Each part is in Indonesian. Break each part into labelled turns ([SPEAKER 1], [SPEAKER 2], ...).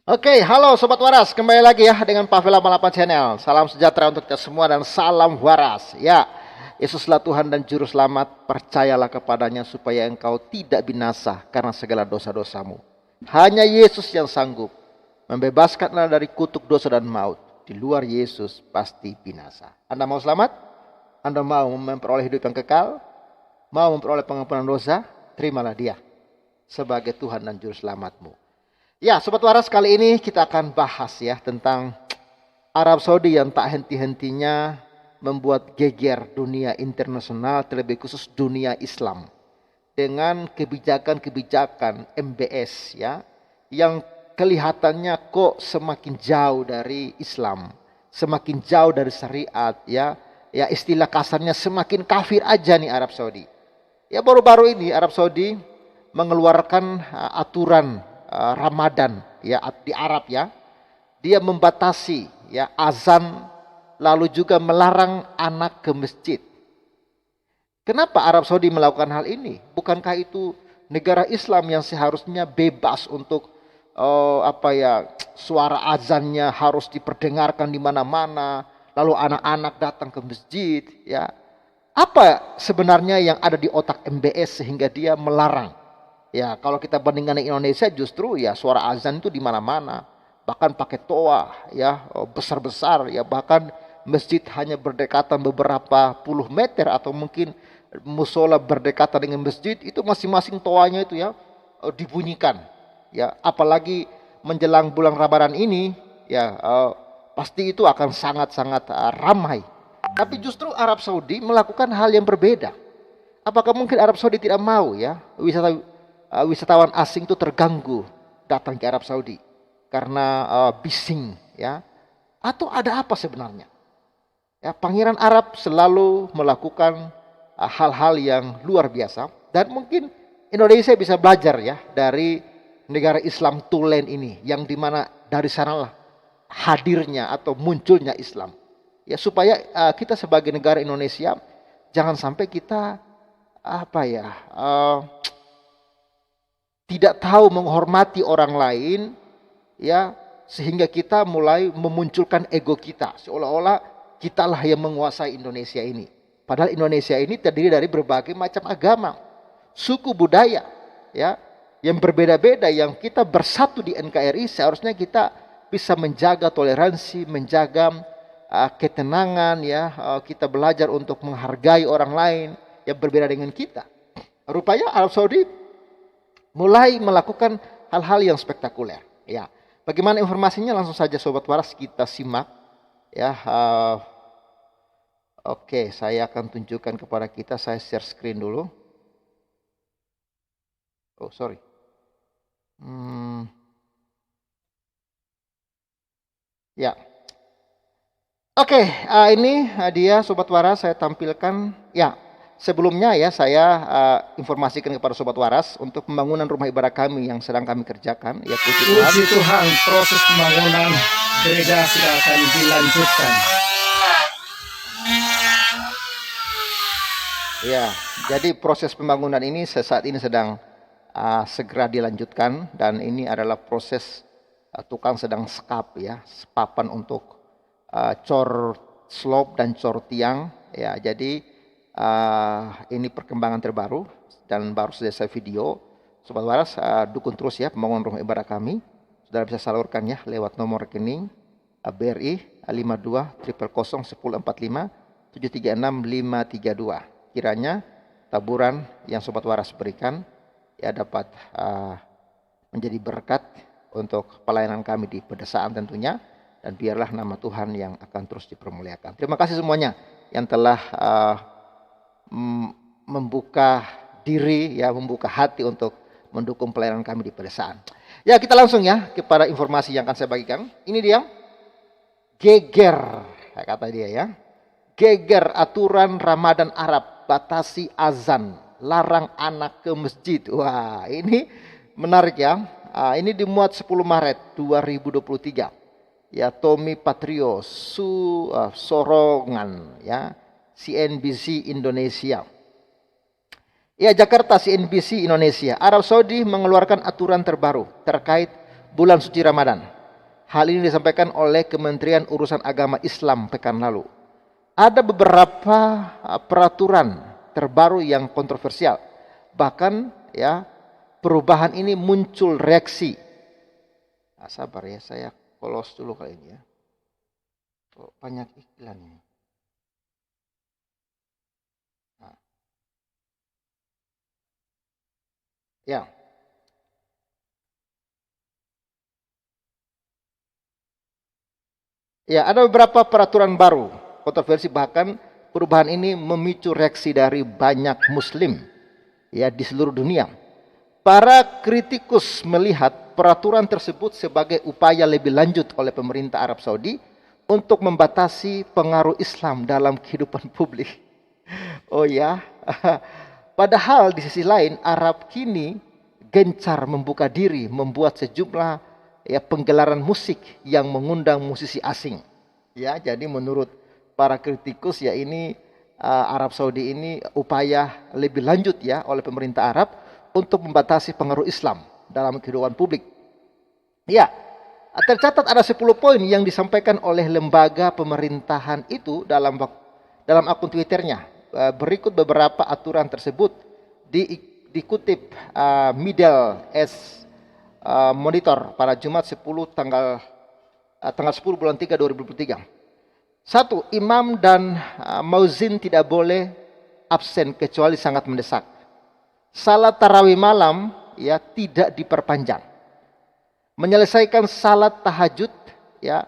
[SPEAKER 1] Oke, halo Sobat Waras, kembali lagi ya dengan Pavel 88 Channel. Salam sejahtera untuk kita semua dan salam waras. Ya, Yesuslah Tuhan dan Juru Selamat, percayalah kepadanya supaya engkau tidak binasa karena segala dosa-dosamu. Hanya Yesus yang sanggup membebaskan Anda dari kutuk dosa dan maut. Di luar Yesus pasti binasa. Anda mau selamat? Anda mau memperoleh hidup yang kekal? Mau memperoleh pengampunan dosa? Terimalah Dia sebagai Tuhan dan Juru Selamatmu. Ya, Sobat Waras, kali ini kita akan bahas ya tentang Arab Saudi yang tak henti-hentinya membuat geger dunia internasional, terlebih khusus dunia Islam dengan kebijakan-kebijakan MBS ya yang kelihatannya kok semakin jauh dari Islam, semakin jauh dari syariat ya. Ya, istilah kasarnya semakin kafir aja nih Arab Saudi. Ya, baru-baru ini Arab Saudi mengeluarkan aturan Ramadan ya di Arab ya. Dia membatasi ya azan, lalu juga melarang anak ke masjid. Kenapa Arab Saudi melakukan hal ini? Bukankah itu negara Islam yang seharusnya bebas untuk suara azannya harus diperdengarkan di mana-mana, lalu anak-anak datang ke masjid ya. Apa sebenarnya yang ada di otak MBS sehingga dia melarang? Ya, kalau kita bandingkan dengan Indonesia justru ya suara azan itu di mana-mana. Bahkan pakai toa ya, besar-besar ya, bahkan masjid hanya berdekatan beberapa puluh meter atau mungkin musola berdekatan dengan masjid itu masing-masing toanya itu ya dibunyikan. Ya, apalagi menjelang bulan Ramadan ini ya pasti itu akan sangat-sangat ramai. Tapi justru Arab Saudi melakukan hal yang berbeda. Apakah mungkin Arab Saudi tidak mau ya wisatawan asing itu terganggu datang ke Arab Saudi karena bising ya, atau ada apa sebenarnya ya? Pangeran Arab selalu melakukan hal-hal yang luar biasa dan mungkin Indonesia bisa belajar ya dari negara Islam tulen ini yang dimana dari sanalah hadirnya atau munculnya Islam ya, supaya kita sebagai negara Indonesia jangan sampai kita tidak tahu menghormati orang lain ya, sehingga kita mulai memunculkan ego kita seolah-olah kitalah yang menguasai Indonesia ini. Padahal Indonesia ini terdiri dari berbagai macam agama, suku, budaya ya yang berbeda-beda, yang kita bersatu di NKRI. Seharusnya kita bisa menjaga toleransi, menjaga ketenangan ya, kita belajar untuk menghargai orang lain yang berbeda dengan kita. Rupanya Arab Saudi mulai melakukan hal-hal yang spektakuler. Ya, bagaimana informasinya? Langsung saja Sobat Waras kita simak. Ya, oke, saya akan tunjukkan kepada kita. Saya share screen dulu. Oh, sorry. Ya. Oke, ini dia Sobat Waras saya tampilkan. Ya. Sebelumnya ya saya informasikan kepada Sobat Waras untuk pembangunan rumah ibadah kami yang sedang kami kerjakan ya,
[SPEAKER 2] puji Tuhan, proses pembangunan gereja sudah akan dilanjutkan.
[SPEAKER 1] Ya, jadi proses pembangunan ini saat ini sedang segera dilanjutkan, dan ini adalah proses tukang sedang skap ya, papan untuk cor slope dan cor tiang ya. Jadi ini perkembangan terbaru dan baru saja saya video. Sobat Waras, dukung terus ya pembangunan rumah ibadah kami. Saudara bisa salurkan ya lewat nomor rekening BRI 52 30145 736 532. Kiranya taburan yang Sobat Waras berikan ya dapat menjadi berkat untuk pelayanan kami di pedesaan tentunya, dan biarlah nama Tuhan yang akan terus dipermuliakan. Terima kasih semuanya yang telah membuka diri ya, membuka hati untuk mendukung pelayanan kami di pedesaan. Ya, kita langsung ya kepada informasi yang akan saya bagikan. Ini dia geger, kata dia ya. Geger aturan Ramadan Arab, batasi azan, larang anak ke masjid. Wah, ini menarik ya. Ini dimuat 10 Maret 2023. Ya, Tommy Patrio Sorongan ya, CNBC Indonesia. Ya, Jakarta, CNBC Indonesia. Arab Saudi mengeluarkan aturan terbaru terkait bulan suci Ramadan. Hal ini disampaikan oleh Kementerian Urusan Agama Islam pekan lalu. Ada beberapa peraturan terbaru yang kontroversial. Bahkan ya, perubahan ini muncul reaksi. Sabar ya, saya close dulu kali ini ya. Kok banyak iklan ini. Ya. Ya, ada beberapa peraturan baru, kontroversi, bahkan perubahan ini memicu reaksi dari banyak muslim ya di seluruh dunia. Para kritikus melihat peraturan tersebut sebagai upaya lebih lanjut oleh pemerintah Arab Saudi untuk membatasi pengaruh Islam dalam kehidupan publik. Oh ya, padahal di sisi lain Arab kini gencar membuka diri membuat sejumlah ya penggelaran musik yang mengundang musisi asing. Ya, jadi menurut para kritikus ya ini Arab Saudi ini upaya lebih lanjut ya oleh pemerintah Arab untuk membatasi pengaruh Islam dalam kehidupan publik. Ya, tercatat ada 10 poin yang disampaikan oleh lembaga pemerintahan itu dalam akun Twitternya. Berikut beberapa aturan tersebut dikutip Middle East Monitor pada Jumat 10 tanggal 10 bulan 3 2023. 1. Imam dan mauzin tidak boleh absen kecuali sangat mendesak. Salat tarawih malam ya tidak diperpanjang. Menyelesaikan salat tahajud ya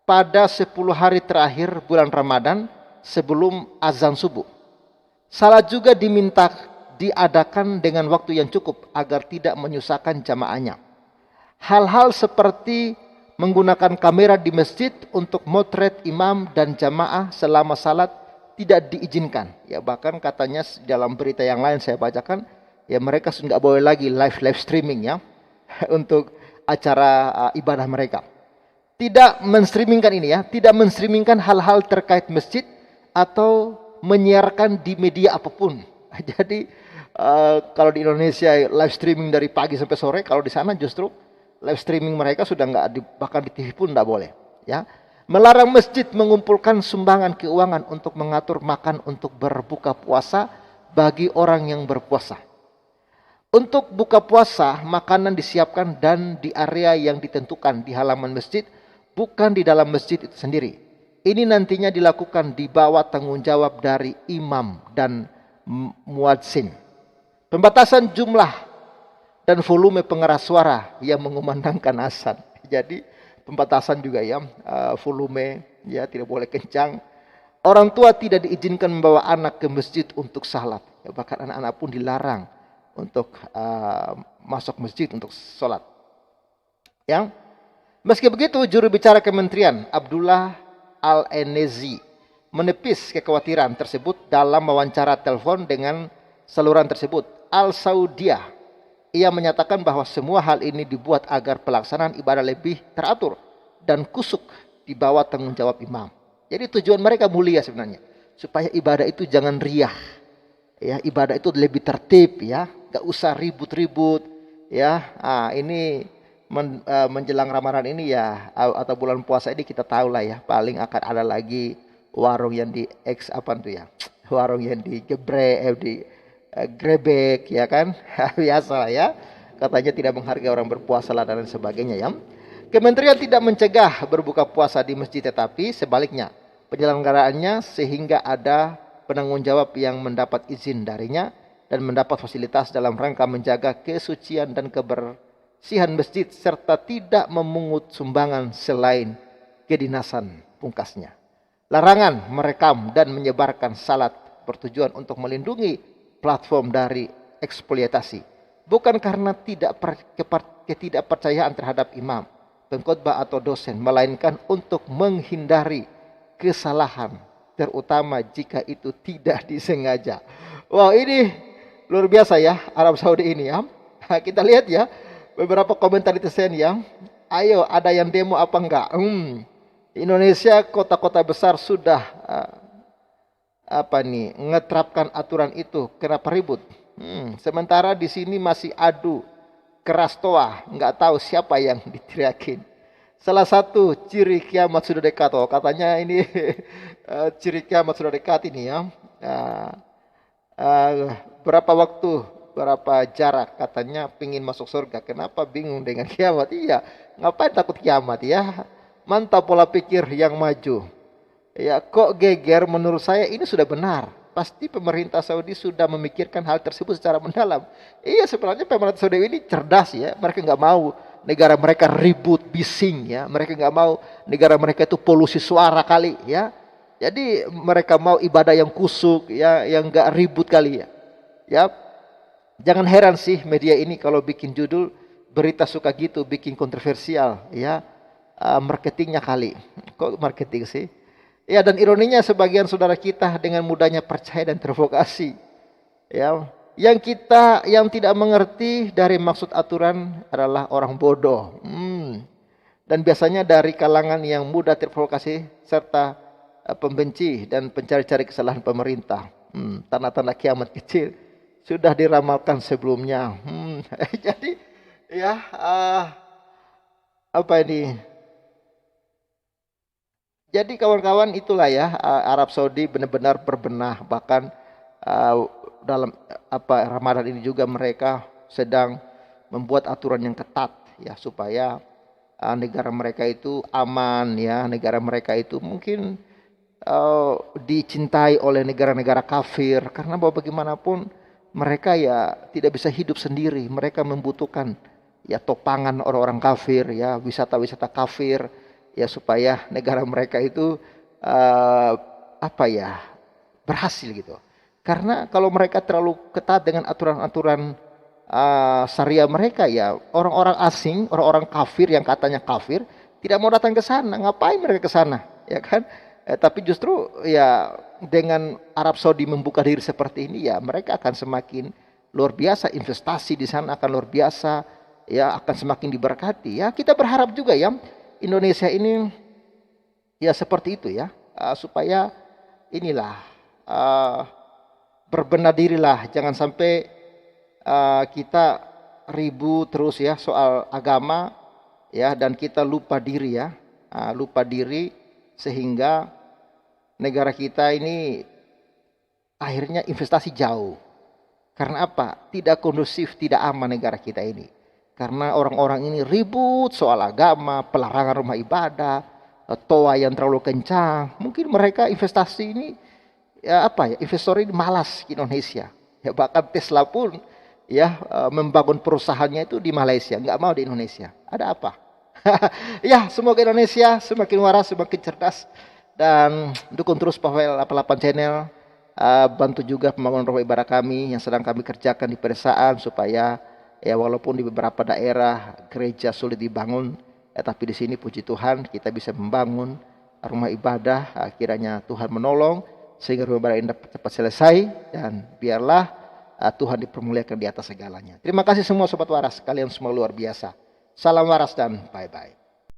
[SPEAKER 1] pada 10 hari terakhir bulan Ramadan sebelum azan subuh. Salat juga diminta diadakan dengan waktu yang cukup agar tidak menyusahkan jamaahnya. Hal-hal seperti menggunakan kamera di masjid untuk motret imam dan jamaah selama salat tidak diizinkan. Ya, bahkan katanya dalam berita yang lain saya bacakan, ya mereka sudah nggak boleh lagi live streaming ya untuk acara ibadah mereka. Tidak menstreamingkan ini ya, tidak menstreamingkan hal-hal terkait masjid atau menyiarkan di media apapun. Jadi kalau di Indonesia live streaming dari pagi sampai sore, kalau di sana justru live streaming mereka sudah nggak bahkan di TV pun nggak boleh. Ya, melarang masjid mengumpulkan sumbangan keuangan untuk mengatur makan untuk berbuka puasa bagi orang yang berpuasa. Untuk buka puasa, makanan disiapkan dan di area yang ditentukan di halaman masjid, bukan di dalam masjid itu sendiri. Ini nantinya dilakukan di bawah tanggung jawab dari imam dan muadzin. Pembatasan jumlah dan volume pengeras suara yang mengumandangkan azan. Jadi pembatasan juga ya, volume ya tidak boleh kencang. Orang tua tidak diizinkan membawa anak ke masjid untuk salat. Ya, bahkan anak-anak pun dilarang untuk masuk masjid untuk sholat. Ya. Meski begitu, juru bicara Kementerian Abdullah Al-Enezi menepis kekhawatiran tersebut dalam wawancara telepon dengan saluran tersebut. Al-Saudiyah, ia menyatakan bahwa semua hal ini dibuat agar pelaksanaan ibadah lebih teratur dan kusuk di bawah tanggung jawab imam. Jadi tujuan mereka mulia sebenarnya, supaya ibadah itu jangan riah. Ya, ibadah itu lebih tertib ya, gak usah ribut-ribut ya. Ini menjelang Ramadan ini ya atau bulan puasa ini kita tahu lah ya, paling akan ada lagi warung yang warung yang grebek ya kan. Biasa lah ya, katanya tidak menghargai orang berpuasa lah dan sebagainya ya. Kementerian tidak mencegah berbuka puasa di masjid, tetapi sebaliknya penyelenggaraannya sehingga ada penanggung jawab yang mendapat izin darinya dan mendapat fasilitas dalam rangka menjaga kesucian dan kebersihan masjid serta tidak memungut sumbangan selain kedinasan, pungkasnya. Larangan merekam dan menyebarkan salat bertujuan untuk melindungi platform dari eksploitasi, bukan karena ketidakpercayaan terhadap imam, pengkhotbah atau dosen, melainkan untuk menghindari kesalahan, terutama jika itu tidak disengaja. Wow, ini luar biasa ya Arab Saudi ini ya. Kita lihat ya beberapa komentar netizen ya. Ayo, ada yang demo apa enggak? Indonesia kota-kota besar sudah ngeterapkan aturan itu, kenapa ribut? Sementara di sini masih adu keras toa, nggak tahu siapa yang diteriakin. Salah satu ciri kiamat sudah dekat. Oh, katanya ini ciri kiamat sudah dekat ini ya. Nah, berapa waktu, berapa jarak katanya pingin masuk surga. Kenapa bingung dengan kiamat? Iya, ngapain takut kiamat ya? Mantap pola pikir yang maju. Ya, kok geger? Menurut saya ini sudah benar. Pasti pemerintah Saudi sudah memikirkan hal tersebut secara mendalam. Iya, sebenarnya pemerintah Saudi ini cerdas ya. Mereka nggak mau negara mereka ribut, bising ya. Mereka nggak mau negara mereka itu polusi suara kali ya. Jadi mereka mau ibadah yang kusuk ya, yang nggak ribut kali ya. Ya, jangan heran sih media ini kalau bikin judul berita suka gitu, bikin kontroversial ya. Marketingnya kali. Kok marketing sih? Ya, dan ironinya sebagian saudara kita dengan mudahnya percaya dan terprovokasi. Ya, yang tidak mengerti dari maksud aturan adalah orang bodoh. Dan biasanya dari kalangan yang mudah terprovokasi serta pembenci dan pencari-cari kesalahan pemerintah. Tanda-tanda kiamat kecil sudah diramalkan sebelumnya. Jadi ya apa ini? Jadi kawan-kawan itulah ya, Arab Saudi benar-benar berbenah, bahkan dalam Ramadan ini juga mereka sedang membuat aturan yang ketat ya supaya negara mereka itu aman ya, negara mereka itu mungkin dicintai oleh negara-negara kafir, karena bahwa bagaimanapun mereka ya tidak bisa hidup sendiri, mereka membutuhkan ya topangan orang-orang kafir ya, wisata-wisata kafir ya, supaya negara mereka itu berhasil gitu. Karena kalau mereka terlalu ketat dengan aturan-aturan syariah mereka ya, orang-orang asing, orang-orang kafir yang katanya kafir tidak mau datang ke sana. Ngapain mereka ke sana? Ya kan? Tapi justru ya dengan Arab Saudi membuka diri seperti ini ya, mereka akan semakin luar biasa, investasi di sana akan luar biasa, ya akan semakin diberkati. Ya, kita berharap juga ya Indonesia ini ya seperti itu ya, supaya inilah berbenah dirilah, jangan sampai kita ribut terus ya soal agama ya, dan kita lupa diri ya, lupa diri sehingga negara kita ini akhirnya investasi jauh. Karena apa? Tidak kondusif, tidak aman negara kita ini. Karena orang-orang ini ribut soal agama, pelarangan rumah ibadah, toa yang terlalu kencang. Mungkin mereka investasi ini investor ini malas ke Indonesia. Ya, bahkan Tesla pun ya membangun perusahaannya itu di Malaysia, nggak mau di Indonesia. Ada apa? Ya, semoga Indonesia semakin waras, semakin cerdas, dan dukung terus Pavel 88 Channel. Bantu juga pembangunan rumah ibadah kami yang sedang kami kerjakan di pedesaan, supaya ya walaupun di beberapa daerah gereja sulit dibangun, tapi di sini puji Tuhan kita bisa membangun rumah ibadah. Kiranya Tuhan menolong sehingga rumah ibadah ini dapat cepat selesai, dan biarlah Tuhan dipermuliakan di atas segalanya. Terima kasih semua sobat waras, kalian semua luar biasa. Salam waras dan bye-bye.